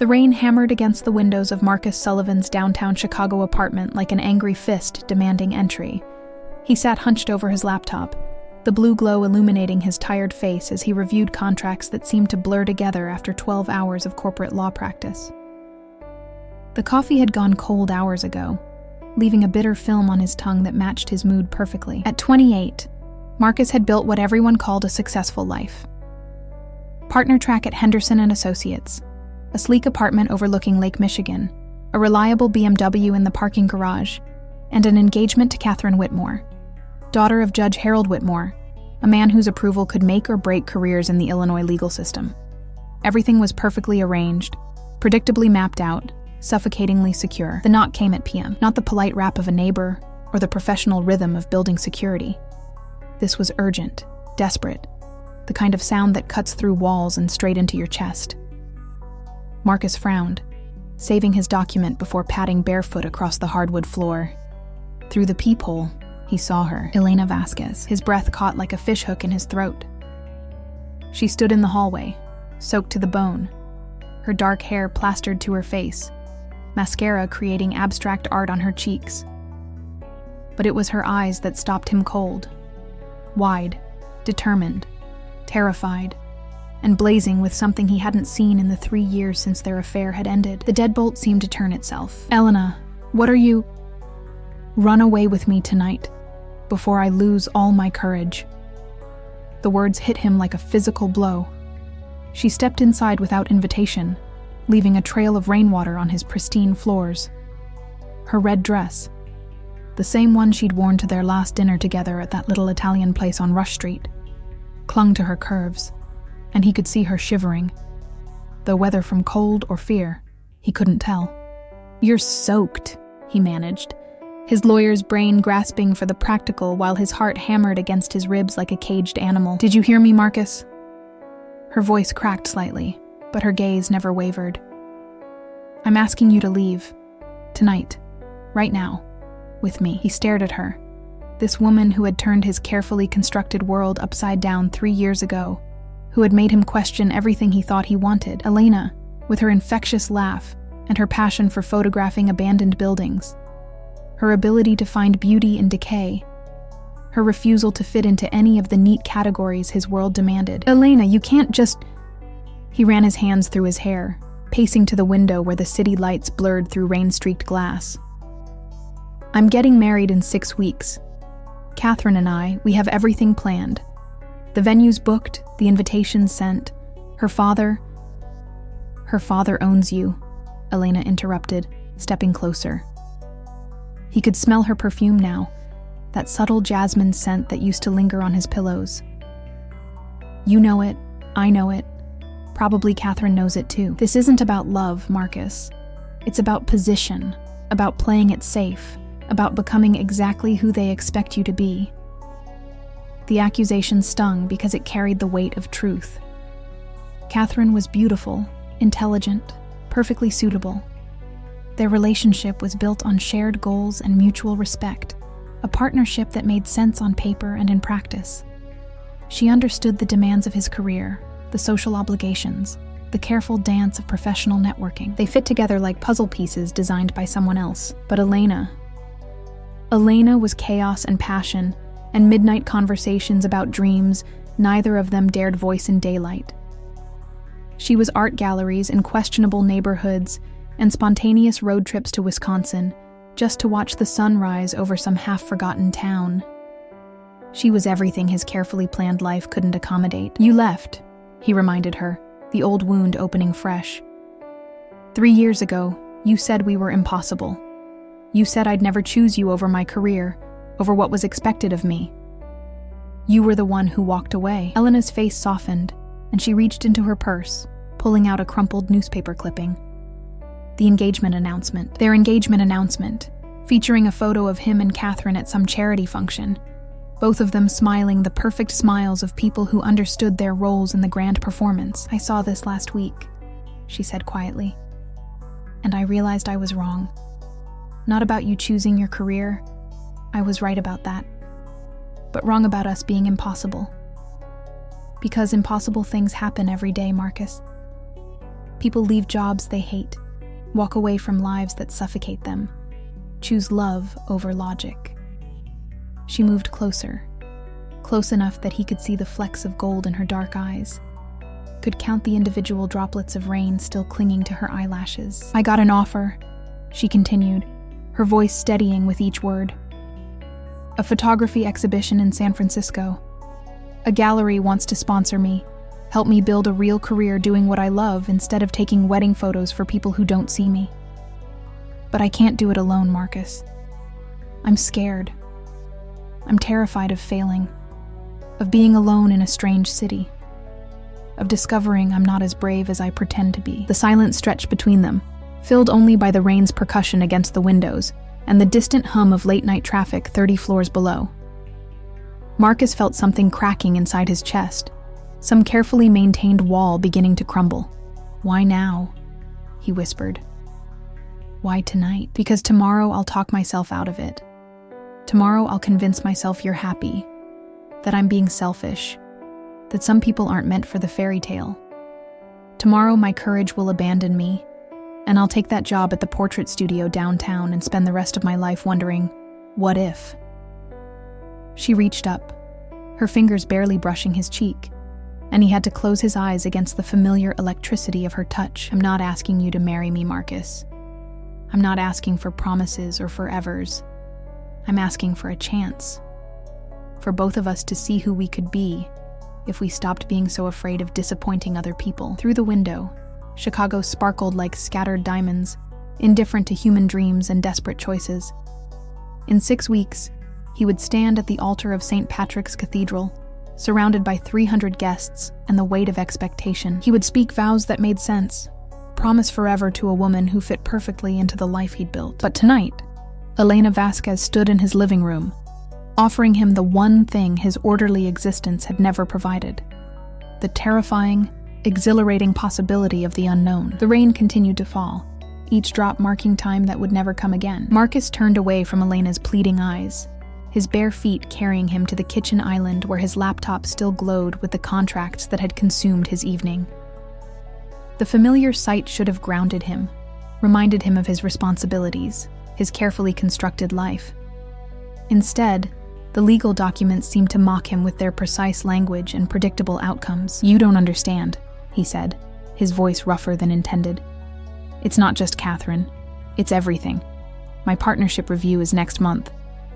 The rain hammered against the windows of Marcus Sullivan's downtown Chicago apartment like an angry fist demanding entry. He sat hunched over his laptop, the blue glow illuminating his tired face as he reviewed contracts that seemed to blur together after 12 hours of corporate law practice. The coffee had gone cold hours ago, leaving a bitter film on his tongue that matched his mood perfectly. At 28, Marcus had built what everyone called a successful life. Partner track at Henderson & Associates, a sleek apartment overlooking Lake Michigan, a reliable BMW in the parking garage, and an engagement to Catherine Whitmore, daughter of Judge Harold Whitmore, a man whose approval could make or break careers in the Illinois legal system. Everything was perfectly arranged, predictably mapped out, suffocatingly secure. The knock came at p.m., not the polite rap of a neighbor or the professional rhythm of building security. This was urgent, desperate, the kind of sound that cuts through walls and straight into your chest. Marcus frowned, saving his document before padding barefoot across the hardwood floor. Through the peephole, he saw her, Elena Vasquez, his breath caught like a fishhook in his throat. She stood in the hallway, soaked to the bone, her dark hair plastered to her face, mascara creating abstract art on her cheeks. But it was her eyes that stopped him cold, wide, determined, terrified, and blazing with something he hadn't seen in the 3 years since their affair had ended. The deadbolt seemed to turn itself. "Elena, what are you? Run away with me tonight, before I lose all my courage." The words hit him like a physical blow. She stepped inside without invitation, leaving a trail of rainwater on his pristine floors. Her red dress, the same one she'd worn to their last dinner together at that little Italian place on Rush Street, clung to her curves, and he could see her shivering, though whether from cold or fear, he couldn't tell. "You're soaked," he managed, his lawyer's brain grasping for the practical while his heart hammered against his ribs like a caged animal. "Did you hear me, Marcus?" Her voice cracked slightly, but her gaze never wavered. "I'm asking you to leave. Tonight. Right now. With me." He stared at her. This woman who had turned his carefully constructed world upside down 3 years ago, who had made him question everything he thought he wanted. Elena, with her infectious laugh and her passion for photographing abandoned buildings. Her ability to find beauty in decay. Her refusal to fit into any of the neat categories his world demanded. "Elena, you can't just..." He ran his hands through his hair, pacing to the window where the city lights blurred through rain-streaked glass. "I'm getting married in 6 weeks. Catherine and I, we have everything planned. The venue's booked, the invitations sent. Her father owns you," Elena interrupted, stepping closer. He could smell her perfume now, that subtle jasmine scent that used to linger on his pillows. "You know it, I know it. Probably Catherine knows it too. This isn't about love, Marcus. It's about position, about playing it safe, about becoming exactly who they expect you to be." The accusation stung because it carried the weight of truth. Catherine was beautiful, intelligent, perfectly suitable. Their relationship was built on shared goals and mutual respect, a partnership that made sense on paper and in practice. She understood the demands of his career, the social obligations, the careful dance of professional networking. They fit together like puzzle pieces designed by someone else. But Elena was chaos and passion, and midnight conversations about dreams neither of them dared voice in daylight. She was art galleries in questionable neighborhoods and spontaneous road trips to Wisconsin just to watch the sun rise over some half-forgotten town. She was everything his carefully planned life couldn't accommodate. "You left," he reminded her, the old wound opening fresh. 3 years ago, you said we were impossible. You said I'd never choose you over my career, over what was expected of me. You were the one who walked away." Elena's face softened, and she reached into her purse, pulling out a crumpled newspaper clipping. Their engagement announcement, featuring a photo of him and Catherine at some charity function, both of them smiling the perfect smiles of people who understood their roles in the grand performance. "I saw this last week," she said quietly, "and I realized I was wrong. Not about you choosing your career. I was right about that. But wrong about us being impossible. Because impossible things happen every day, Marcus. People leave jobs they hate, walk away from lives that suffocate them, choose love over logic. She moved closer, close enough that he could see the flecks of gold in her dark eyes, could count the individual droplets of rain still clinging to her eyelashes. "I got an offer," she continued, her voice steadying with each word. "A photography exhibition in San Francisco. A gallery wants to sponsor me, help me build a real career doing what I love instead of taking wedding photos for people who don't see me. But I can't do it alone, Marcus. I'm scared. I'm terrified of failing, of being alone in a strange city, of discovering I'm not as brave as I pretend to be." The silence stretched between them, filled only by the rain's percussion against the windows and the distant hum of late-night traffic 30 floors below. Marcus felt something cracking inside his chest, some carefully maintained wall beginning to crumble. "Why now?" he whispered. "Why tonight? Because tomorrow I'll talk myself out of it. Tomorrow I'll convince myself you're happy, that I'm being selfish, that some people aren't meant for the fairy tale. Tomorrow my courage will abandon me, and I'll take that job at the portrait studio downtown and spend the rest of my life wondering, what if?" She reached up, her fingers barely brushing his cheek, and he had to close his eyes against the familiar electricity of her touch. "I'm not asking you to marry me, Marcus. I'm not asking for promises or forevers. I'm asking for a chance. For both of us to see who we could be if we stopped being so afraid of disappointing other people." Through the window, Chicago sparkled like scattered diamonds, indifferent to human dreams and desperate choices. In 6 weeks, he would stand at the altar of St. Patrick's Cathedral, surrounded by 300 guests and the weight of expectation. He would speak vows that made sense, promise forever to a woman who fit perfectly into the life he'd built. But tonight, Elena Vasquez stood in his living room, offering him the one thing his orderly existence had never provided: the terrifying, exhilarating possibility of the unknown. The rain continued to fall, each drop marking time that would never come again. Marcus turned away from Elena's pleading eyes, his bare feet carrying him to the kitchen island where his laptop still glowed with the contracts that had consumed his evening. The familiar sight should have grounded him, reminded him of his responsibilities, his carefully constructed life. Instead, the legal documents seemed to mock him with their precise language and predictable outcomes. "You don't understand," he said, his voice rougher than intended. "It's not just Catherine. It's everything. My partnership review is next month.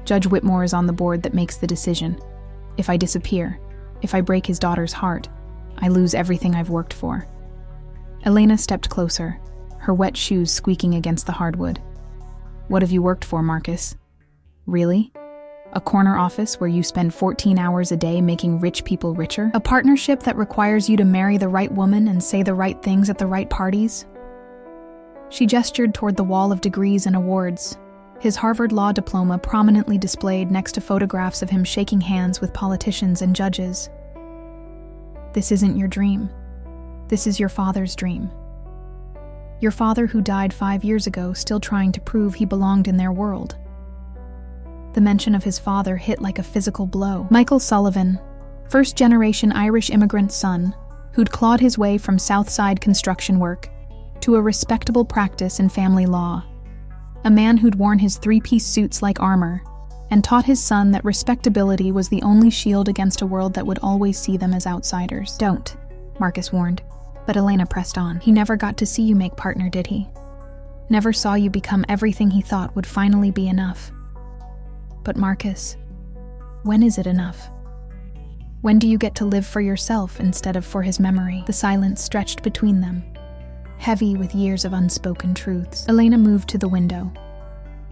Judge Whitmore is on the board that makes the decision. If I disappear, if I break his daughter's heart, I lose everything I've worked for." Elena stepped closer, her wet shoes squeaking against the hardwood. "What have you worked for, Marcus? Really? A corner office where you spend 14 hours a day making rich people richer? A partnership that requires you to marry the right woman and say the right things at the right parties?" She gestured toward the wall of degrees and awards, his Harvard law diploma prominently displayed next to photographs of him shaking hands with politicians and judges. "This isn't your dream. This is your father's dream. Your father who died 5 years ago, still trying to prove he belonged in their world." The mention of his father hit like a physical blow. Michael Sullivan, first-generation Irish immigrant son, who'd clawed his way from South Side construction work to a respectable practice in family law. A man who'd worn his 3-piece suits like armor and taught his son that respectability was the only shield against a world that would always see them as outsiders. "Don't," Marcus warned, but Elena pressed on. "He never got to see you make partner, did he? Never saw you become everything he thought would finally be enough. But Marcus, when is it enough? When do you get to live for yourself instead of for his memory?" The silence stretched between them, heavy with years of unspoken truths. Elena moved to the window,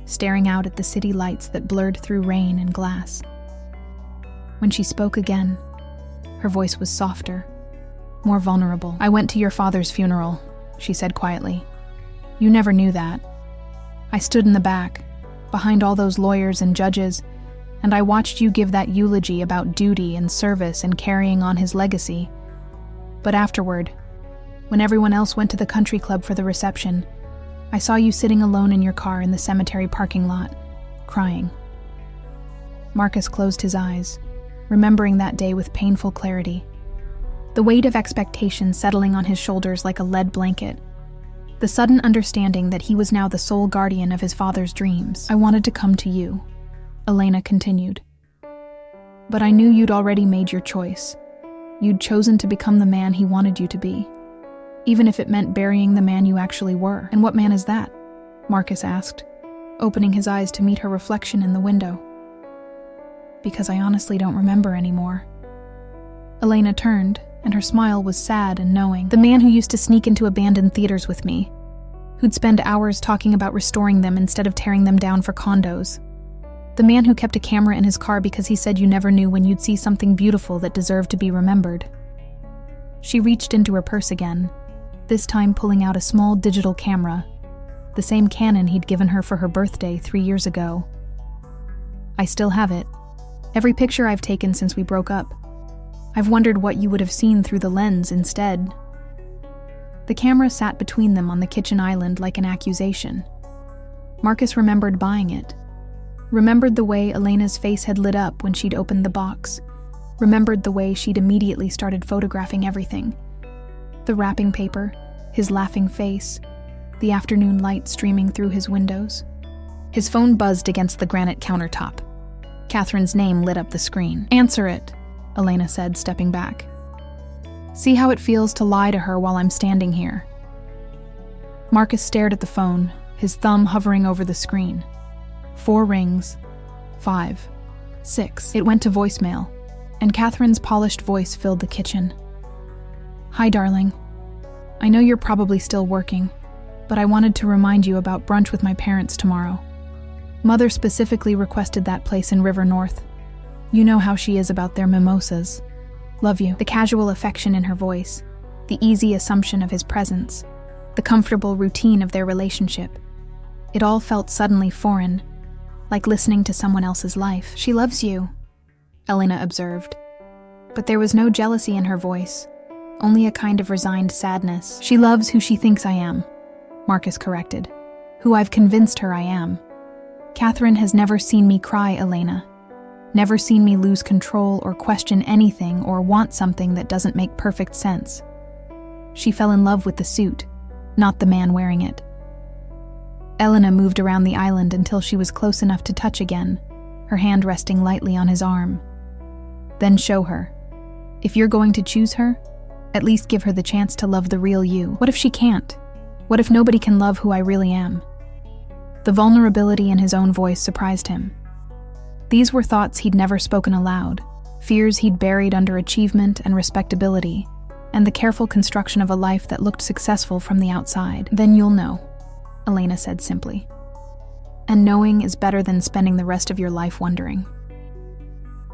staring out at the city lights that blurred through rain and glass. When she spoke again, her voice was softer, more vulnerable. "I went to your father's funeral," she said quietly. "You never knew that. I stood in the back, behind all those lawyers and judges, and I watched you give that eulogy about duty and service and carrying on his legacy. But afterward, when everyone else went to the country club for the reception, I saw you sitting alone in your car in the cemetery parking lot, crying." Marcus closed his eyes, remembering that day with painful clarity. The weight of expectation settling on his shoulders like a lead blanket, the sudden understanding that he was now the sole guardian of his father's dreams. "I wanted to come to you," Elena continued. "But I knew you'd already made your choice. You'd chosen to become the man he wanted you to be, even if it meant burying the man you actually were." "And what man is that?" Marcus asked, opening his eyes to meet her reflection in the window. "Because I honestly don't remember anymore." Elena turned, and her smile was sad and knowing. "The man who used to sneak into abandoned theaters with me, who'd spend hours talking about restoring them instead of tearing them down for condos. The man who kept a camera in his car because he said you never knew when you'd see something beautiful that deserved to be remembered." She reached into her purse again, this time pulling out a small digital camera, the same Canon he'd given her for her birthday 3 years ago. "I still have it. Every picture I've taken since we broke up. I've wondered what you would have seen through the lens instead." The camera sat between them on the kitchen island like an accusation. Marcus remembered buying it. Remembered the way Elena's face had lit up when she'd opened the box. Remembered the way she'd immediately started photographing everything. The wrapping paper, his laughing face, the afternoon light streaming through his windows. His phone buzzed against the granite countertop. Catherine's name lit up the screen. "Answer it," Elena said, stepping back. "See how it feels to lie to her while I'm standing here." Marcus stared at the phone, his thumb hovering over the screen. 4 rings. 5. 6. It went to voicemail, and Catherine's polished voice filled the kitchen. "Hi, darling. I know you're probably still working, but I wanted to remind you about brunch with my parents tomorrow. Mother specifically requested that place in River North. You know how she is about their mimosas. Love you." The casual affection in her voice, the easy assumption of his presence, the comfortable routine of their relationship. It all felt suddenly foreign, like listening to someone else's life. "She loves you," Elena observed. But there was no jealousy in her voice, only a kind of resigned sadness. "She loves who she thinks I am," Marcus corrected. "Who I've convinced her I am. Catherine has never seen me cry, Elena. Never seen me lose control or question anything or want something that doesn't make perfect sense. She fell in love with the suit, not the man wearing it." Elena moved around the island until she was close enough to touch again, her hand resting lightly on his arm. "Then show her. If you're going to choose her, at least give her the chance to love the real you. What if she can't? What if nobody can love who I really am?" The vulnerability in his own voice surprised him. These were thoughts he'd never spoken aloud, fears he'd buried under achievement and respectability, and the careful construction of a life that looked successful from the outside. "Then you'll know," Elena said simply. "And knowing is better than spending the rest of your life wondering."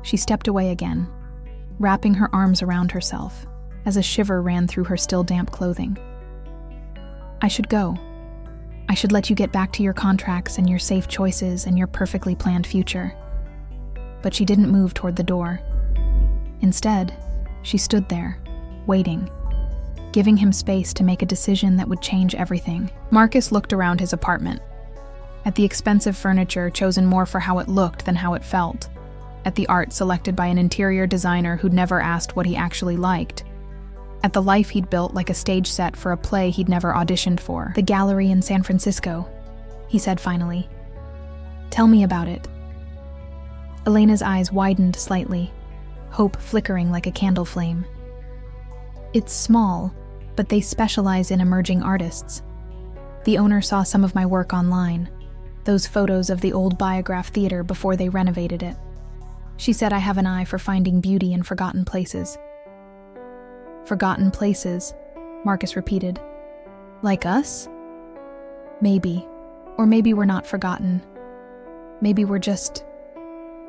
She stepped away again, wrapping her arms around herself, as a shiver ran through her still damp clothing. "I should go. I should let you get back to your contracts and your safe choices and your perfectly planned future." But she didn't move toward the door. Instead, she stood there, waiting, giving him space to make a decision that would change everything. Marcus looked around his apartment. At the expensive furniture chosen more for how it looked than how it felt. At the art selected by an interior designer who'd never asked what he actually liked. At the life he'd built like a stage set for a play he'd never auditioned for. "The gallery in San Francisco," he said finally. "Tell me about it." Elena's eyes widened slightly, hope flickering like a candle flame. "It's small, but they specialize in emerging artists. The owner saw some of my work online, those photos of the old Biograph Theater before they renovated it. She said I have an eye for finding beauty in forgotten places." "Forgotten places," Marcus repeated. "Like us?" "Maybe. Or maybe we're not forgotten. Maybe we're just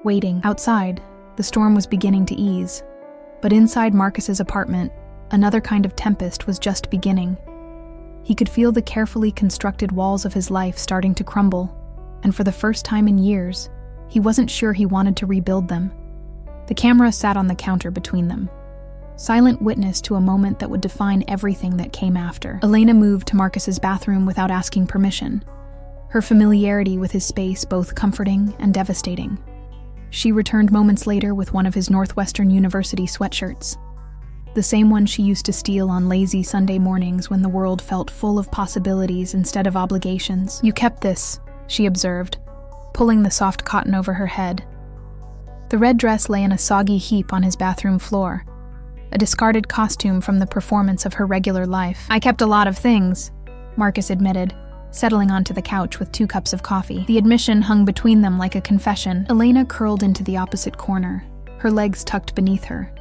waiting." Outside, the storm was beginning to ease. But inside Marcus's apartment, another kind of tempest was just beginning. He could feel the carefully constructed walls of his life starting to crumble, and for the first time in years, he wasn't sure he wanted to rebuild them. The camera sat on the counter between them, silent witness to a moment that would define everything that came after. Elena moved to Marcus's bathroom without asking permission, her familiarity with his space both comforting and devastating. She returned moments later with one of his Northwestern University sweatshirts. the same one she used to steal on lazy Sunday mornings when the world felt full of possibilities instead of obligations. "You kept this," she observed, pulling the soft cotton over her head. The red dress lay in a soggy heap on his bathroom floor, a discarded costume from the performance of her regular life. "I kept a lot of things," Marcus admitted, settling onto the couch with 2 cups of coffee. The admission hung between them like a confession. Elena curled into the opposite corner, her legs tucked beneath her,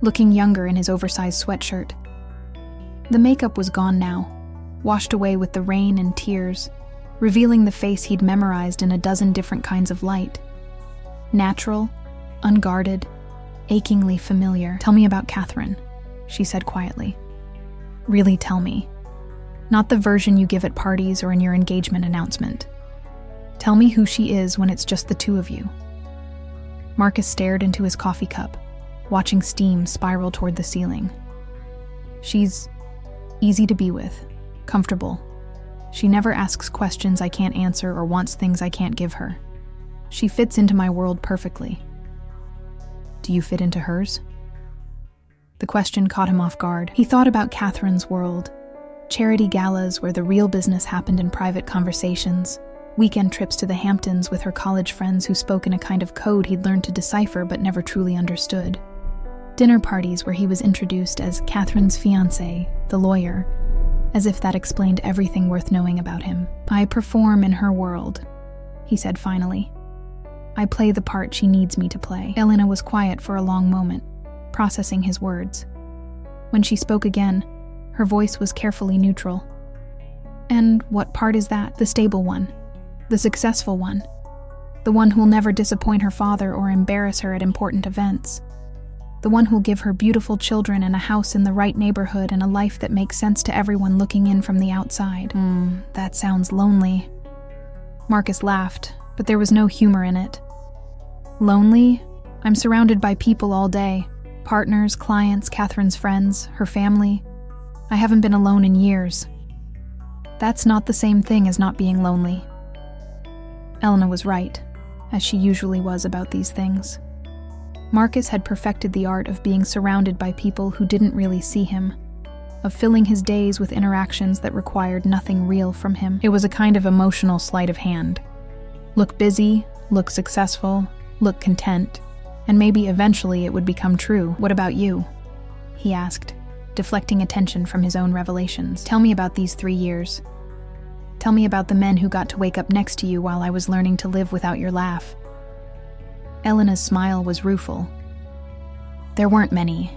looking younger in his oversized sweatshirt. The makeup was gone now, washed away with the rain and tears, revealing the face he'd memorized in a dozen different kinds of light. Natural, unguarded, achingly familiar. "Tell me about Catherine," she said quietly. "Really tell me. Not the version you give at parties or in your engagement announcement. Tell me who she is when it's just the 2 of you." Marcus stared into his coffee cup, watching steam spiral toward the ceiling. "She's easy to be with, comfortable. She never asks questions I can't answer or wants things I can't give her. She fits into my world perfectly." "Do you fit into hers?" The question caught him off guard. He thought about Catherine's world. Charity galas where the real business happened in private conversations. Weekend trips to the Hamptons with her college friends who spoke in a kind of code he'd learned to decipher but never truly understood. Dinner parties where he was introduced as Catherine's fiancé, the lawyer, as if that explained everything worth knowing about him. "I perform in her world," he said finally. "I play the part she needs me to play." Elena was quiet for a long moment, processing his words. When she spoke again, her voice was carefully neutral. "And what part is that? The stable one? The successful one? The one who'll never disappoint her father or embarrass her at important events? The one who'll give her beautiful children and a house in the right neighborhood and a life that makes sense to everyone looking in from the outside?" That sounds lonely." Marcus laughed, but there was no humor in it. "Lonely? I'm surrounded by people all day. Partners, clients, Catherine's friends, her family. I haven't been alone in years." "That's not the same thing as not being lonely." Elena was right, as she usually was about these things. Marcus had perfected the art of being surrounded by people who didn't really see him, of filling his days with interactions that required nothing real from him. It was a kind of emotional sleight of hand. Look busy, look successful, look content, and maybe eventually it would become true. "What about you?" he asked, deflecting attention from his own revelations. "Tell me about these 3 years. Tell me about the men who got to wake up next to you while I was learning to live without your laugh." Elena's smile was rueful. "There weren't many.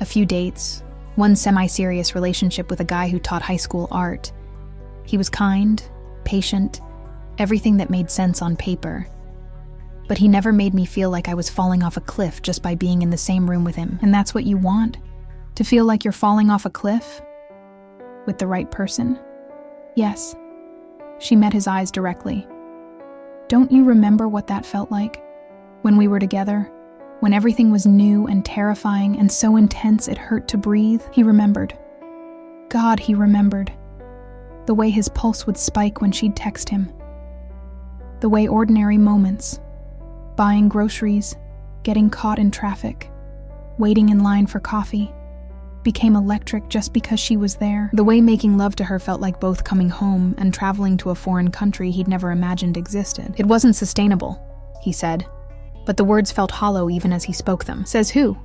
A few dates, one semi-serious relationship with a guy who taught high school art. He was kind, patient, everything that made sense on paper. But he never made me feel like I was falling off a cliff just by being in the same room with him." "And that's what you want? To feel like you're falling off a cliff? With the right person?" "Yes." She met his eyes directly. "Don't you remember what that felt like? When we were together? When everything was new and terrifying and so intense it hurt to breathe?" He remembered. God, he remembered. The way his pulse would spike when she'd text him. The way ordinary moments, buying groceries, getting caught in traffic, waiting in line for coffee, became electric just because she was there. The way making love to her felt like both coming home and traveling to a foreign country he'd never imagined existed. "It wasn't sustainable," he said, but the words felt hollow even as he spoke them. "Says who?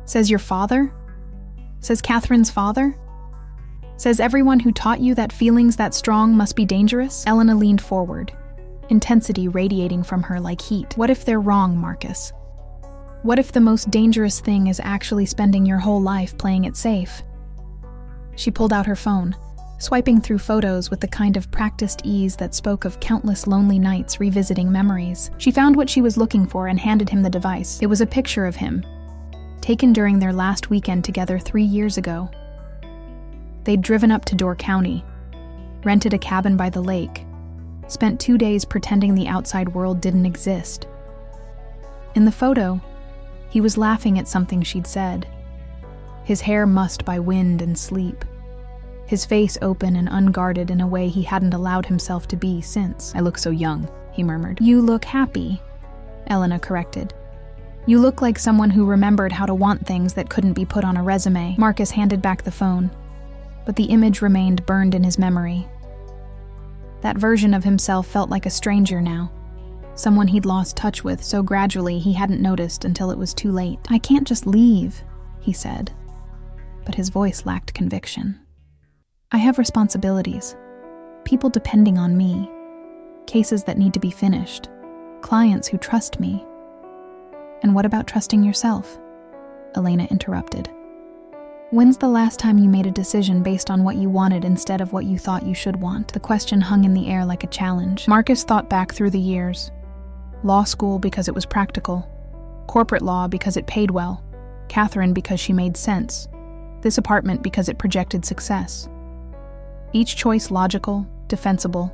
Says your father? Says Catherine's father? Says everyone who taught you that feelings that strong must be dangerous?" Elena leaned forward, intensity radiating from her like heat. "What if they're wrong, Marcus? What if the most dangerous thing is actually spending your whole life playing it safe?" She pulled out her phone, swiping through photos with the kind of practiced ease that spoke of countless lonely nights revisiting memories. She found what she was looking for and handed him the device. It was a picture of him, taken during their last weekend together 3 years ago. They'd driven up to Door County, rented a cabin by the lake, spent 2 days pretending the outside world didn't exist. In the photo, he was laughing at something she'd said, his hair mussed by wind and sleep, his face open and unguarded in a way he hadn't allowed himself to be since. "I look so young," he murmured. "You look happy," Elena corrected. You look like someone who remembered how to want things that couldn't be put on a resume. Marcus handed back the phone, but the image remained burned in his memory. That version of himself felt like a stranger now, someone he'd lost touch with so gradually he hadn't noticed until it was too late. "I can't just leave," he said, but his voice lacked conviction. "I have responsibilities, people depending on me, cases that need to be finished, clients who trust me." "And what about trusting yourself?" Elena interrupted. "When's the last time you made a decision based on what you wanted instead of what you thought you should want?" The question hung in the air like a challenge. Marcus thought back through the years. Law school because it was practical, corporate law because it paid well, Catherine because she made sense, this apartment because it projected success. Each choice logical, defensible,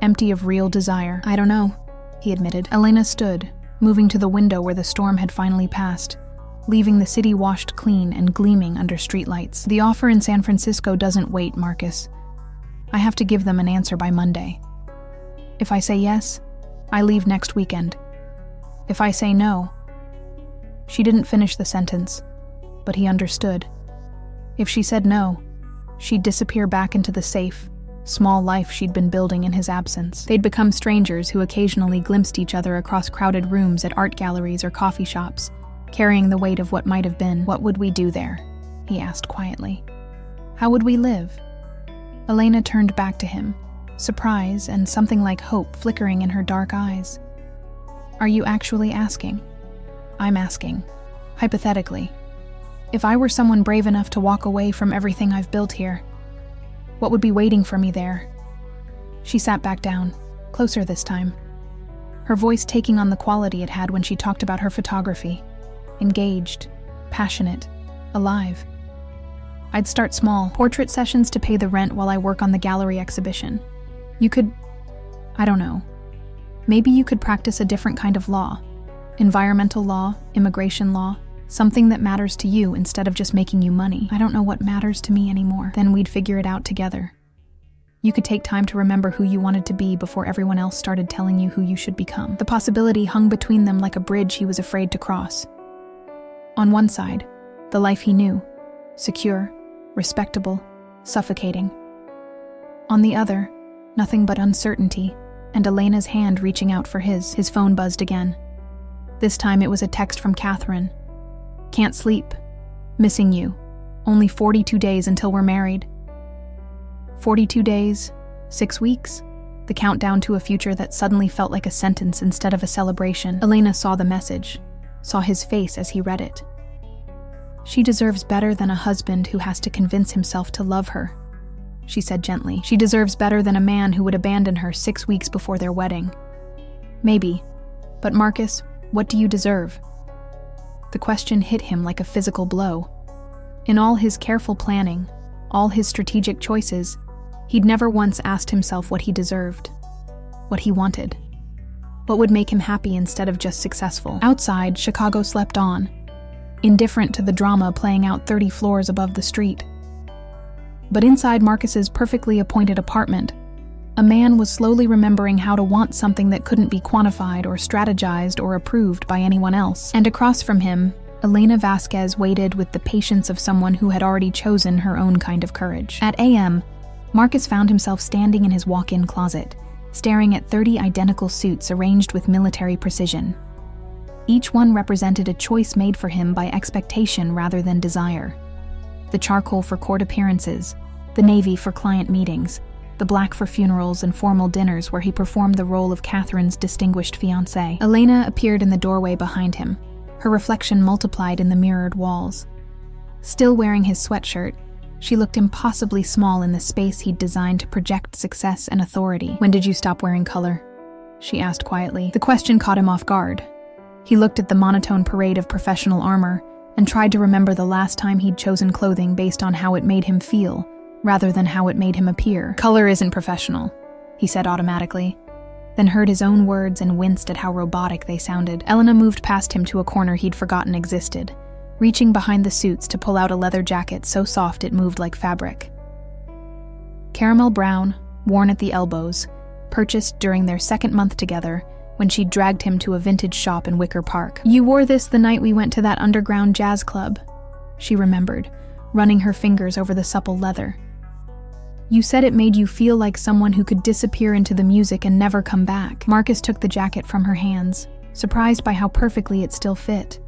empty of real desire. "I don't know," he admitted. Elena stood, moving to the window where the storm had finally passed, leaving the city washed clean and gleaming under streetlights. "The offer in San Francisco doesn't wait, Marcus. I have to give them an answer by Monday. If I say yes, I leave next weekend. If I say no..." She didn't finish the sentence, but he understood. If she said no, she'd disappear back into the safe, small life she'd been building in his absence. They'd become strangers who occasionally glimpsed each other across crowded rooms at art galleries or coffee shops, carrying the weight of what might have been. "What would we do there?" he asked quietly. "How would we live?" Elena turned back to him, surprise and something like hope flickering in her dark eyes. "Are you actually asking?" "I'm asking, hypothetically. If I were someone brave enough to walk away from everything I've built here, what would be waiting for me there?" She sat back down, closer this time, her voice taking on the quality it had when she talked about her photography. Engaged, passionate, alive. "I'd start small, portrait sessions to pay the rent while I work on the gallery exhibition. You could, I don't know, maybe you could practice a different kind of law. Environmental law, immigration law, something that matters to you instead of just making you money." "I don't know what matters to me anymore." "Then we'd figure it out together. You could take time to remember who you wanted to be before everyone else started telling you who you should become." The possibility hung between them like a bridge he was afraid to cross. On one side, the life he knew, secure, respectable, suffocating. On the other, nothing but uncertainty, and Elena's hand reaching out for his. His phone buzzed again. This time it was a text from Catherine. "Can't sleep. Missing you. Only 42 days until we're married." 42 days, 6 weeks, the countdown to a future that suddenly felt like a sentence instead of a celebration. Elena saw the message, saw his face as he read it. "She deserves better than a husband who has to convince himself to love her," she said gently. "She deserves better than a man who would abandon her 6 weeks before their wedding." "Maybe, but Marcus, what do you deserve?" The question hit him like a physical blow. In all his careful planning, all his strategic choices, he'd never once asked himself what he deserved, what he wanted, what would make him happy instead of just successful. Outside, Chicago slept on, indifferent to the drama playing out 30 floors above the street. But inside Marcus's perfectly appointed apartment, a man was slowly remembering how to want something that couldn't be quantified or strategized or approved by anyone else. And across from him, Elena Vasquez waited with the patience of someone who had already chosen her own kind of courage. At a.m., Marcus found himself standing in his walk-in closet, staring at 30 identical suits arranged with military precision. Each one represented a choice made for him by expectation rather than desire. The charcoal for court appearances, the navy for client meetings, the black for funerals and formal dinners where he performed the role of Catherine's distinguished fiancé. Elena appeared in the doorway behind him, her reflection multiplied in the mirrored walls. Still wearing his sweatshirt, she looked impossibly small in the space he'd designed to project success and authority. "When did you stop wearing color?" she asked quietly. The question caught him off guard. He looked at the monotone parade of professional armor and tried to remember the last time he'd chosen clothing based on how it made him feel, rather than how it made him appear. "Color isn't professional," he said automatically, then heard his own words and winced at how robotic they sounded. Elena moved past him to a corner he'd forgotten existed, reaching behind the suits to pull out a leather jacket so soft it moved like fabric. Caramel brown, worn at the elbows, purchased during their second month together, when she dragged him to a vintage shop in Wicker Park. "You wore this the night we went to that underground jazz club," she remembered, running her fingers over the supple leather. "You said it made you feel like someone who could disappear into the music and never come back." Marcus took the jacket from her hands, surprised by how perfectly it still fit,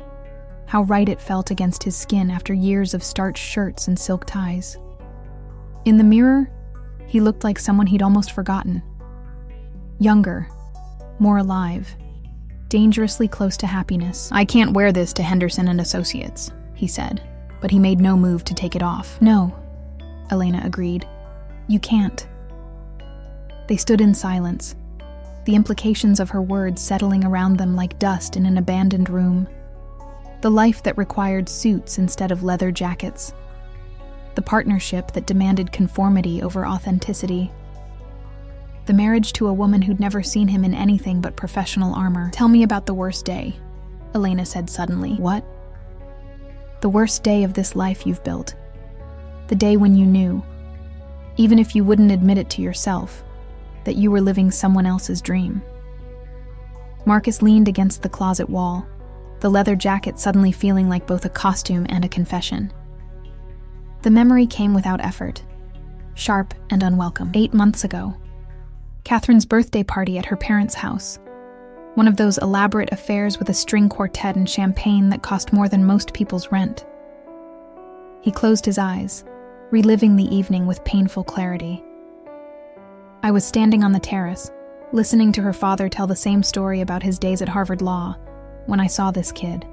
how right it felt against his skin after years of starched shirts and silk ties. In the mirror, he looked like someone he'd almost forgotten. Younger, more alive, dangerously close to happiness. "I can't wear this to Henderson and Associates," he said, but he made no move to take it off. "No," Elena agreed. "You can't." They stood in silence, the implications of her words settling around them like dust in an abandoned room. The life that required suits instead of leather jackets. The partnership that demanded conformity over authenticity. The marriage to a woman who'd never seen him in anything but professional armor. "Tell me about the worst day," Elena said suddenly. "What?" "The worst day of this life you've built. The day when you knew, even if you wouldn't admit it to yourself, that you were living someone else's dream." Marcus leaned against the closet wall, the leather jacket suddenly feeling like both a costume and a confession. The memory came without effort, sharp and unwelcome. 8 months ago, Catherine's birthday party at her parents' house. One of those elaborate affairs with a string quartet and champagne that cost more than most people's rent. He closed his eyes, reliving the evening with painful clarity. "I was standing on the terrace, listening to her father tell the same story about his days at Harvard Law, when I saw this kid."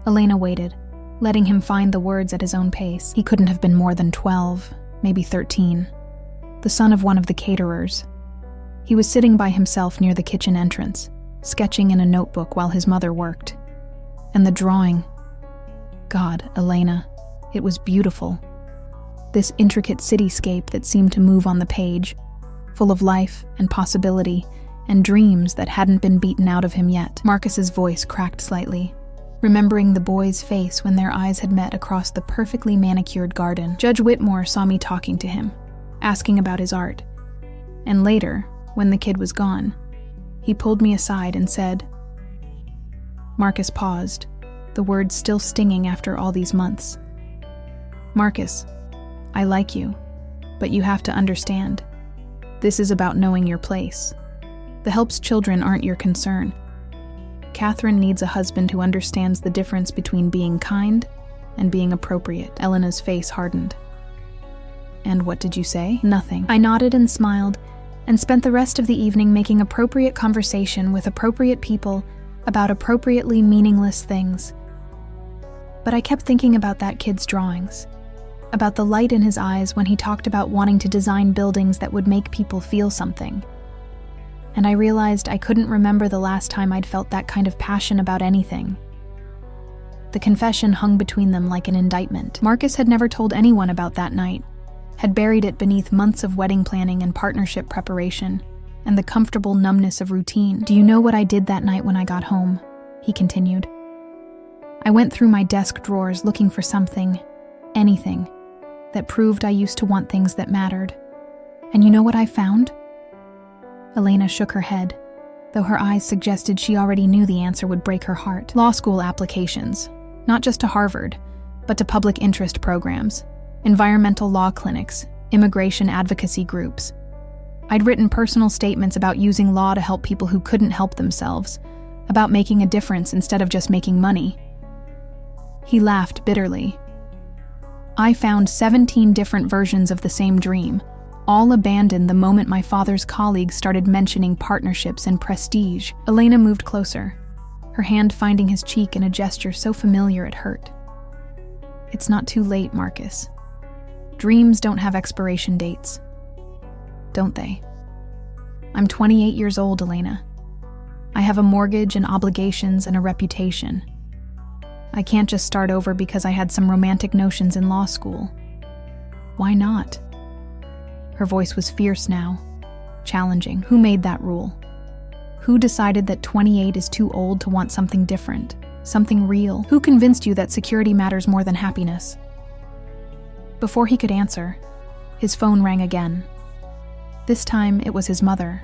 Elena waited, letting him find the words at his own pace. He couldn't have been more than 12, maybe 13. The son of one of the caterers. He was sitting by himself near the kitchen entrance, sketching in a notebook while his mother worked. And the drawing. God, Elena, it was beautiful. This intricate cityscape that seemed to move on the page, full of life and possibility and dreams that hadn't been beaten out of him yet. Marcus's voice cracked slightly, remembering the boy's face when their eyes had met across the perfectly manicured garden. "Judge Whitmore saw me talking to him, asking about his art. And later, when the kid was gone, he pulled me aside and said..." Marcus paused, the words still stinging after all these months. "Marcus, I like you, but you have to understand. This is about knowing your place. The help's children aren't your concern. Catherine needs a husband who understands the difference between being kind and being appropriate." Elena's face hardened. "And what did you say?" "Nothing." I nodded and smiled, and spent the rest of the evening making appropriate conversation with appropriate people about appropriately meaningless things. But I kept thinking about that kid's drawings, about the light in his eyes when he talked about wanting to design buildings that would make people feel something. And I realized I couldn't remember the last time I'd felt that kind of passion about anything. The confession hung between them like an indictment. Marcus had never told anyone about that night, had buried it beneath months of wedding planning and partnership preparation, and the comfortable numbness of routine. "Do you know what I did that night when I got home?" he continued. "I went through my desk drawers looking for something, anything, that proved I used to want things that mattered. And you know what I found?" Elena shook her head, though her eyes suggested she already knew the answer would break her heart. "Law school applications, not just to Harvard, but to public interest programs, environmental law clinics, immigration advocacy groups. I'd written personal statements about using law to help people who couldn't help themselves, about making a difference instead of just making money." He laughed bitterly. "I found 17 different versions of the same dream, all abandoned the moment my father's colleagues started mentioning partnerships and prestige." Elena moved closer, her hand finding his cheek in a gesture so familiar it hurt. "It's not too late, Marcus. Dreams don't have expiration dates. Don't they? I'm 28 years old, Elena. I have a mortgage and obligations and a reputation. I can't just start over because I had some romantic notions in law school. Why not?" Her voice was fierce now, challenging. "Who made that rule? Who decided that 28 is too old to want something different, something real? Who convinced you that security matters more than happiness?" Before he could answer, his phone rang again. This time it was his mother.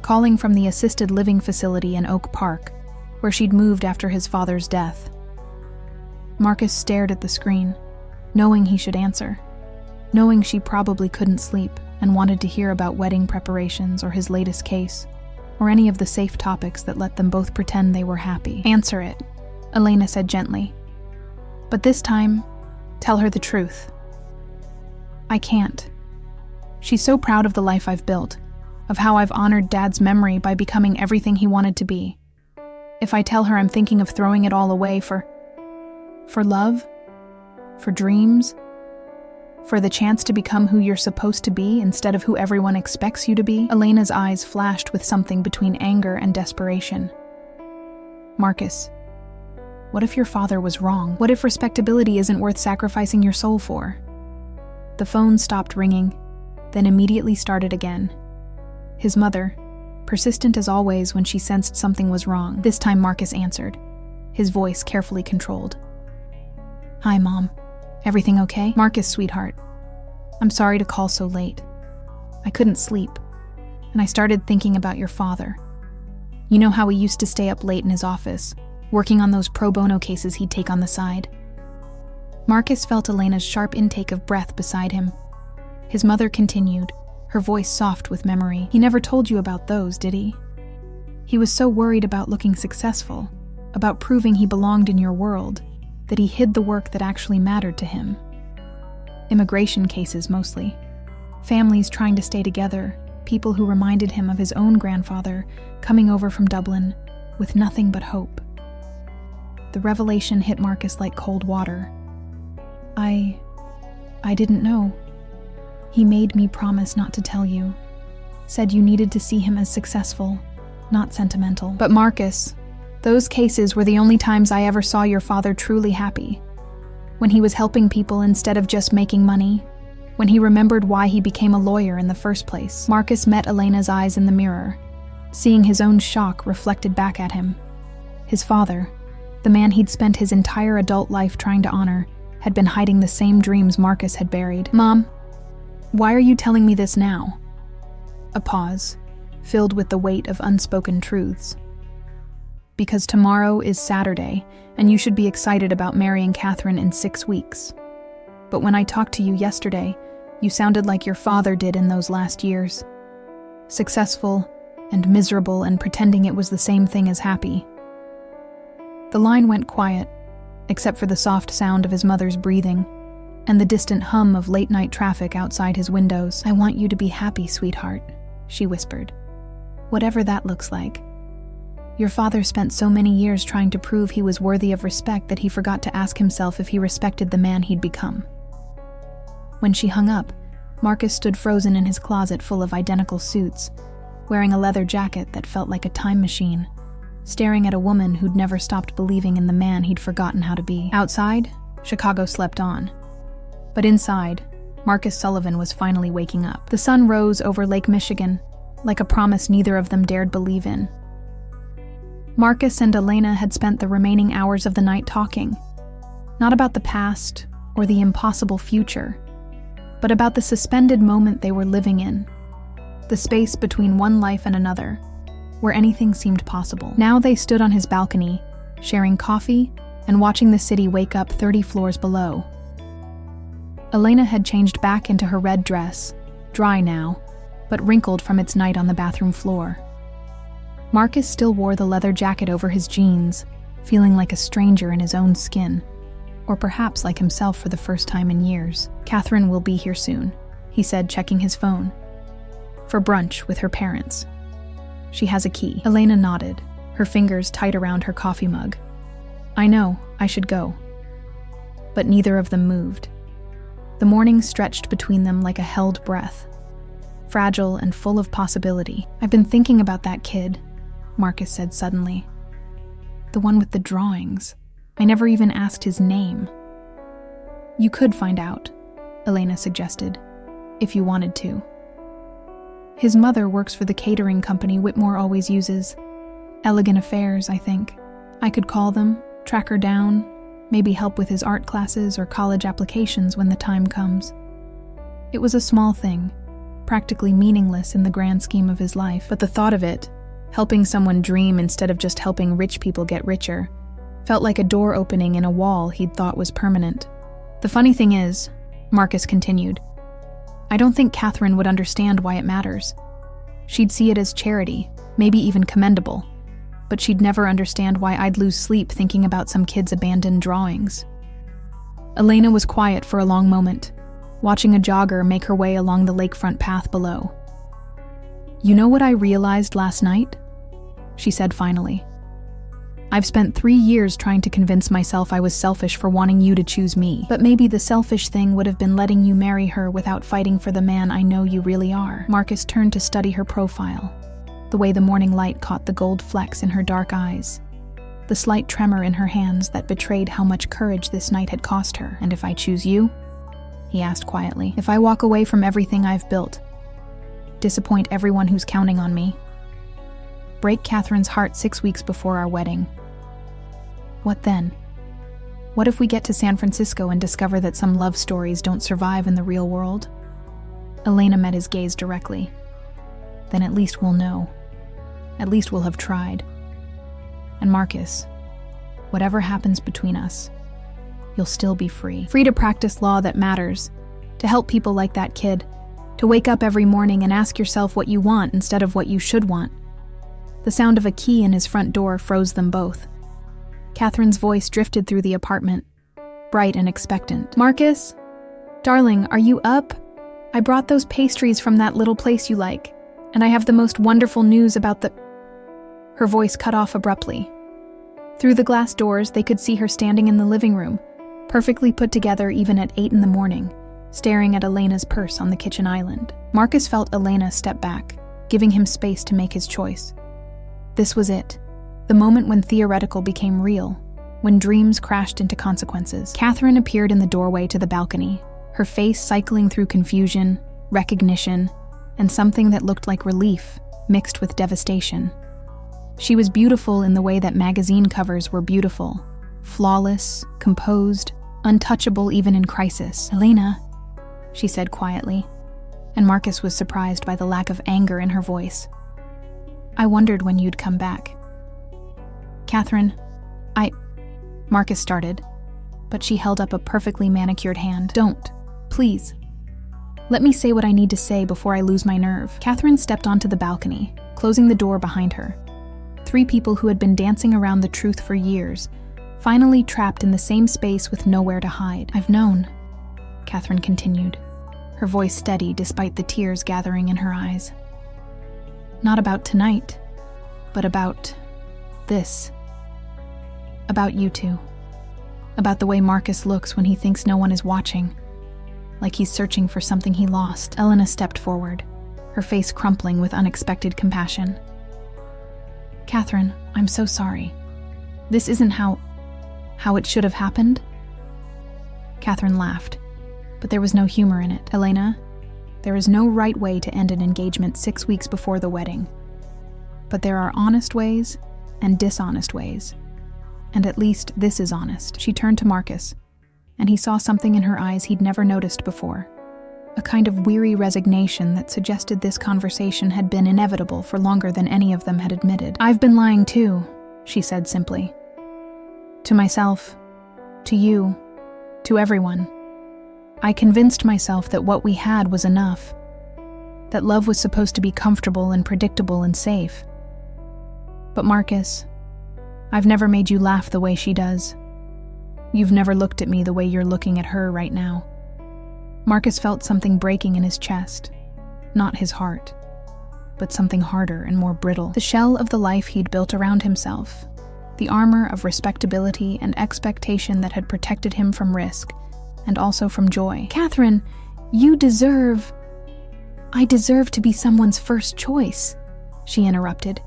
calling from the assisted living facility in Oak Park, where she'd moved after his father's death. Marcus stared at the screen, knowing he should answer, knowing she probably couldn't sleep and wanted to hear about wedding preparations or his latest case, or any of the safe topics that let them both pretend they were happy. "Answer it," Elena said gently. "But this time, tell her the truth." "I can't. She's so proud of the life I've built, of how I've honored Dad's memory by becoming everything he wanted to be. If I tell her I'm thinking of throwing it all away for love? For dreams? For the chance to become who you're supposed to be instead of who everyone expects you to be?" Elena's eyes flashed with something between anger and desperation. "Marcus, what if your father was wrong? What if respectability isn't worth sacrificing your soul for?" The phone stopped ringing, then immediately started again. His mother, persistent as always when she sensed something was wrong. This time Marcus answered, his voice carefully controlled. "Hi, Mom. Everything okay?" "Marcus, sweetheart. I'm sorry to call so late. I couldn't sleep, and I started thinking about your father. You know how he used to stay up late in his office, working on those pro bono cases he'd take on the side?" Marcus felt Elena's sharp intake of breath beside him. His mother continued, her voice soft with memory. "He never told you about those, did he? He was so worried about looking successful, about proving he belonged in your world, that he hid the work that actually mattered to him. Immigration cases mostly. Families trying to stay together, people who reminded him of his own grandfather coming over from Dublin with nothing but hope." The revelation hit Marcus like cold water. I didn't know. He made me promise not to tell you. Said you needed to see him as successful, not sentimental." "But Marcus, those cases were the only times I ever saw your father truly happy. When he was helping people instead of just making money. When he remembered why he became a lawyer in the first place." Marcus met Elena's eyes in the mirror, seeing his own shock reflected back at him. His father, the man he'd spent his entire adult life trying to honor, had been hiding the same dreams Marcus had buried. "Mom, why are you telling me this now?" A pause, filled with the weight of unspoken truths. "Because tomorrow is Saturday, and you should be excited about marrying Catherine in 6 weeks. But when I talked to you yesterday, you sounded like your father did in those last years. Successful and miserable and pretending it was the same thing as happy." The line went quiet, except for the soft sound of his mother's breathing and the distant hum of late-night traffic outside his windows. "I want you to be happy, sweetheart," she whispered. "Whatever that looks like. Your father spent so many years trying to prove he was worthy of respect that he forgot to ask himself if he respected the man he'd become." When she hung up, Marcus stood frozen in his closet full of identical suits, wearing a leather jacket that felt like a time machine, staring at a woman who'd never stopped believing in the man he'd forgotten how to be. Outside, Chicago slept on. But inside, Marcus Sullivan was finally waking up. The sun rose over Lake Michigan, like a promise neither of them dared believe in. Marcus and Elena had spent the remaining hours of the night talking, not about the past or the impossible future, but about the suspended moment they were living in, the space between one life and another, where anything seemed possible. Now they stood on his balcony, sharing coffee and watching the city wake up 30 floors below. Elena had changed back into her red dress, dry now, but wrinkled from its night on the bathroom floor. Marcus still wore the leather jacket over his jeans, feeling like a stranger in his own skin, or perhaps like himself for the first time in years. "Catherine will be here soon," he said, checking his phone. "For brunch with her parents. She has a key." Elena nodded, her fingers tight around her coffee mug. "I know, I should go." But neither of them moved. The morning stretched between them like a held breath, fragile and full of possibility. "I've been thinking about that kid," Marcus said suddenly. "The one with the drawings. I never even asked his name." "You could find out," Elena suggested, "if you wanted to. His mother works for the catering company Whitmore always uses. Elegant Affairs, I think. I could call them, track her down, maybe help with his art classes or college applications when the time comes." It was a small thing, practically meaningless in the grand scheme of his life. But the thought of it, helping someone dream instead of just helping rich people get richer, felt like a door opening in a wall he'd thought was permanent. The funny thing is, Marcus continued, I don't think Catherine would understand why it matters. She'd see it as charity, maybe even commendable, but she'd never understand why I'd lose sleep thinking about some kid's abandoned drawings. Elena was quiet for a long moment, watching a jogger make her way along the lakefront path below. You know what I realized last night? She said finally. I've spent 3 years trying to convince myself I was selfish for wanting you to choose me, but maybe the selfish thing would have been letting you marry her without fighting for the man I know you really are. Marcus turned to study her profile, the way the morning light caught the gold flecks in her dark eyes, the slight tremor in her hands that betrayed how much courage this night had cost her. And if I choose you? He asked quietly. If I walk away from everything I've built, disappoint everyone who's counting on me, break Catherine's heart 6 weeks before our wedding, what then? What if we get to San Francisco and discover that some love stories don't survive in the real world? Elena met his gaze directly. Then at least we'll know. At least we'll have tried. And Marcus, whatever happens between us, you'll still be free. Free to practice law that matters, to help people like that kid, to wake up every morning and ask yourself what you want instead of what you should want. The sound of a key in his front door froze them both. Catherine's voice drifted through the apartment, bright and expectant. Marcus? Darling, are you up? I brought those pastries from that little place you like, and I have the most wonderful news about the... Her voice cut off abruptly. Through the glass doors, they could see her standing in the living room, perfectly put together even at 8 in the morning, staring at Elena's purse on the kitchen island. Marcus felt Elena step back, giving him space to make his choice. This was it. The moment when theoretical became real, when dreams crashed into consequences. Catherine appeared in the doorway to the balcony, her face cycling through confusion, recognition, and something that looked like relief, mixed with devastation. She was beautiful in the way that magazine covers were beautiful, flawless, composed, untouchable even in crisis. Elena, she said quietly, and Marcus was surprised by the lack of anger in her voice. I wondered when you'd come back. Catherine, Marcus started, but she held up a perfectly manicured hand. Don't, please. Let me say what I need to say before I lose my nerve. Catherine stepped onto the balcony, closing the door behind her. 3 people who had been dancing around the truth for years, finally trapped in the same space with nowhere to hide. I've known, Catherine continued, her voice steady despite the tears gathering in her eyes. Not about tonight, but about this. About you two. About the way Marcus looks when he thinks no one is watching, like he's searching for something he lost. Elena stepped forward, her face crumpling with unexpected compassion. Catherine, I'm so sorry. This isn't how it should have happened? Catherine laughed, but there was no humor in it. Elena, there is no right way to end an engagement 6 weeks before the wedding. But there are honest ways and dishonest ways. And at least this is honest. She turned to Marcus, and he saw something in her eyes he'd never noticed before. A kind of weary resignation that suggested this conversation had been inevitable for longer than any of them had admitted. I've been lying too, she said simply. To myself, to you, to everyone. I convinced myself that what we had was enough, that love was supposed to be comfortable and predictable and safe. But Marcus, I've never made you laugh the way she does. You've never looked at me the way you're looking at her right now. Marcus felt something breaking in his chest, not his heart, but something harder and more brittle. The shell of the life he'd built around himself, the armor of respectability and expectation that had protected him from risk, and also from joy. Catherine, I deserve to be someone's first choice, she interrupted,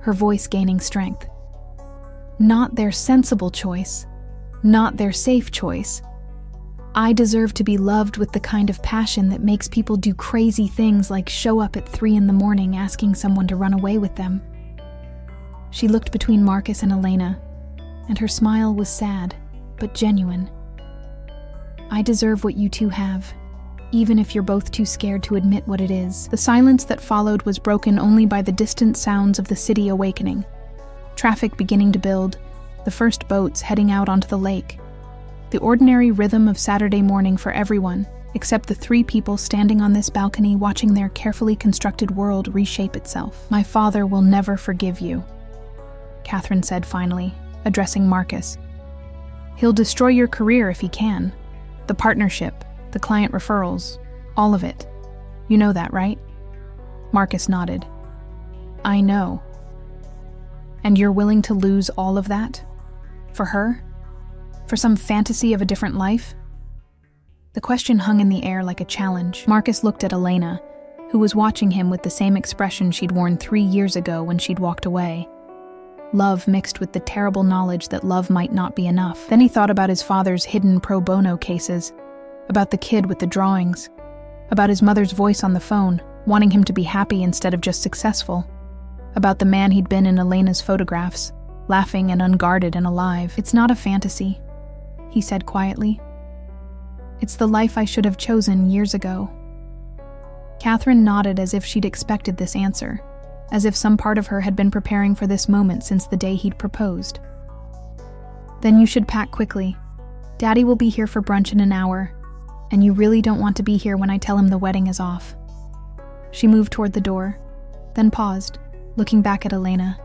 her voice gaining strength. Not their sensible choice, not their safe choice. I deserve to be loved with the kind of passion that makes people do crazy things like show up at 3 in the morning asking someone to run away with them. She looked between Marcus and Elena, and her smile was sad, but genuine. I deserve what you two have, even if you're both too scared to admit what it is. The silence that followed was broken only by the distant sounds of the city awakening. Traffic beginning to build, the first boats heading out onto the lake. The ordinary rhythm of Saturday morning for everyone, except the three people standing on this balcony watching their carefully constructed world reshape itself. "My father will never forgive you," Catherine said finally, addressing Marcus. "He'll destroy your career if he can. The partnership, the client referrals, all of it. You know that, right?" Marcus nodded. "I know." "And you're willing to lose all of that? For her? For some fantasy of a different life?" The question hung in the air like a challenge. Marcus looked at Elena, who was watching him with the same expression she'd worn 3 years ago when she'd walked away. Love mixed with the terrible knowledge that love might not be enough. Then he thought about his father's hidden pro bono cases, about the kid with the drawings, about his mother's voice on the phone, wanting him to be happy instead of just successful, about the man he'd been in Elena's photographs, laughing and unguarded and alive. "It's not a fantasy," he said quietly. "It's the life I should have chosen years ago." Catherine nodded as if she'd expected this answer, as if some part of her had been preparing for this moment since the day he'd proposed. "Then you should pack quickly. Daddy will be here for brunch in an hour, and you really don't want to be here when I tell him the wedding is off." She moved toward the door, then paused, looking back at Elena.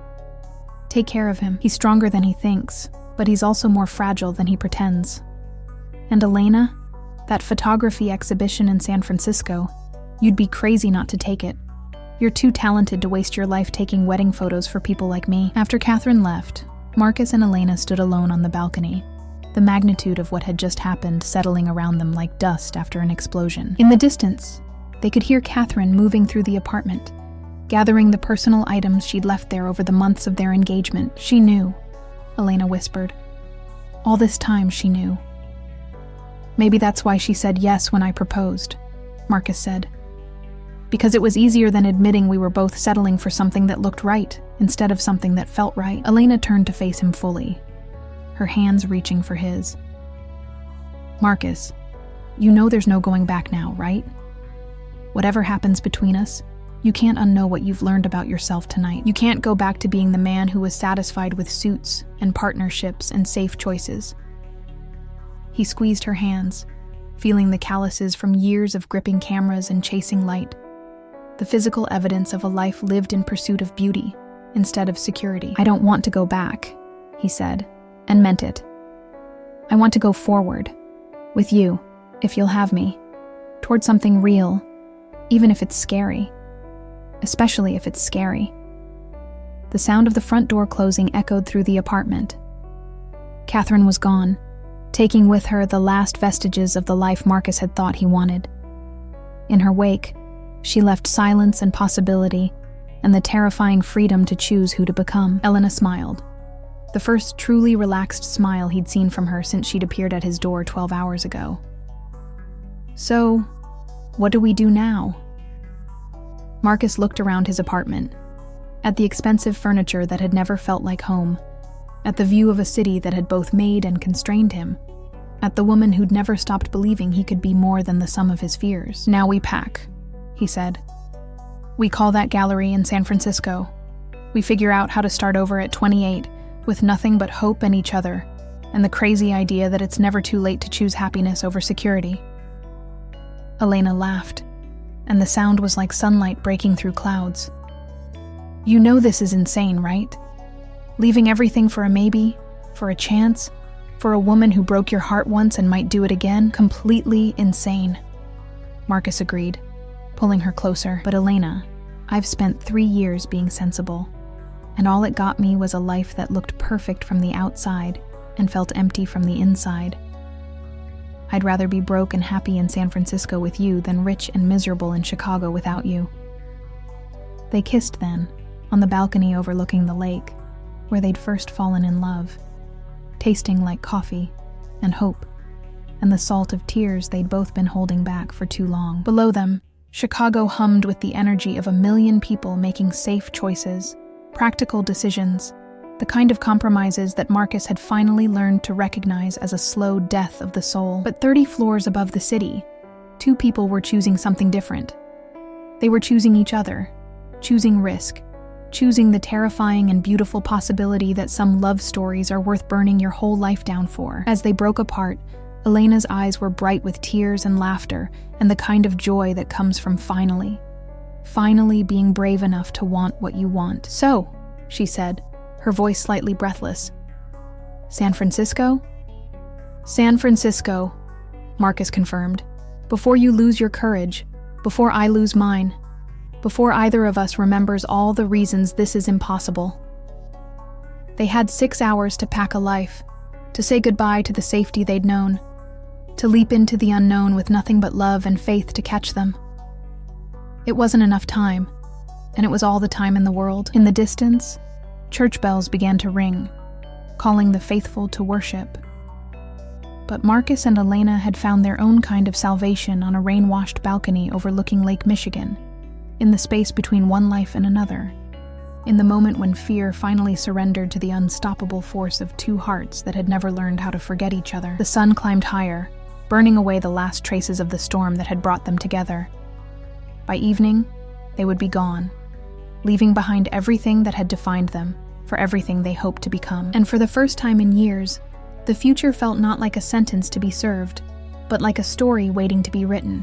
"Take care of him. He's stronger than he thinks, but he's also more fragile than he pretends. And Elena, that photography exhibition in San Francisco, you'd be crazy not to take it. You're too talented to waste your life taking wedding photos for people like me." After Catherine left, Marcus and Elena stood alone on the balcony, the magnitude of what had just happened settling around them like dust after an explosion. In the distance, they could hear Catherine moving through the apartment, gathering the personal items she'd left there over the months of their engagement. "She knew," Elena whispered. "All this time she knew." "Maybe that's why she said yes when I proposed," Marcus said. "Because it was easier than admitting we were both settling for something that looked right instead of something that felt right." Elena turned to face him fully, her hands reaching for his. "Marcus, you know there's no going back now, right? Whatever happens between us, you can't unknow what you've learned about yourself tonight. You can't go back to being the man who was satisfied with suits and partnerships and safe choices." He squeezed her hands, feeling the calluses from years of gripping cameras and chasing light, the physical evidence of a life lived in pursuit of beauty instead of security. "I don't want to go back," he said, and meant it. "I want to go forward, with you, if you'll have me, toward something real, even if it's scary. Especially if it's scary." The sound of the front door closing echoed through the apartment. Catherine was gone, taking with her the last vestiges of the life Marcus had thought he wanted. In her wake, she left silence and possibility, and the terrifying freedom to choose who to become. Elena smiled, the first truly relaxed smile he'd seen from her since she'd appeared at his door 12 hours ago. "So, what do we do now?" Marcus looked around his apartment, at the expensive furniture that had never felt like home, at the view of a city that had both made and constrained him, at the woman who'd never stopped believing he could be more than the sum of his fears. "Now we pack," he said. "We call that gallery in San Francisco. We figure out how to start over at 28 with nothing but hope and each other, and the crazy idea that it's never too late to choose happiness over security." Elena laughed, and the sound was like sunlight breaking through clouds. "You know this is insane, right? Leaving everything for a maybe, for a chance, for a woman who broke your heart once and might do it again? Completely insane." Marcus agreed, pulling her closer. "But Elena, I've spent 3 years being sensible, and all it got me was a life that looked perfect from the outside and felt empty from the inside. I'd rather be broke and happy in San Francisco with you than rich and miserable in Chicago without you." They kissed then, on the balcony overlooking the lake, where they'd first fallen in love, tasting like coffee and hope, and the salt of tears they'd both been holding back for too long. Below them, Chicago hummed with the energy of 1 million people making safe choices, practical decisions, the kind of compromises that Marcus had finally learned to recognize as a slow death of the soul. But 30 floors above the city, Two people were choosing something different. They were choosing each other, choosing risk, choosing the terrifying and beautiful possibility that some love stories are worth burning your whole life down for. As they broke apart, Elena's eyes were bright with tears and laughter and the kind of joy that comes from finally being brave enough to want what you want. "So," she said, her voice slightly breathless. "San Francisco?" "San Francisco," Marcus confirmed. "Before you lose your courage, before I lose mine, before either of us remembers all the reasons this is impossible." They had 6 hours to pack a life, to say goodbye to the safety they'd known, to leap into the unknown with nothing but love and faith to catch them. It wasn't enough time, and it was all the time in the world. In the distance, church bells began to ring, calling the faithful to worship. But Marcus and Elena had found their own kind of salvation on a rain-washed balcony overlooking Lake Michigan, in the space between one life and another, in the moment when fear finally surrendered to the unstoppable force of two hearts that had never learned how to forget each other. The sun climbed higher, burning away the last traces of the storm that had brought them together. By evening, they would be gone, leaving behind everything that had defined them, for everything they hoped to become. And for the first time in years, the future felt not like a sentence to be served, but like a story waiting to be written.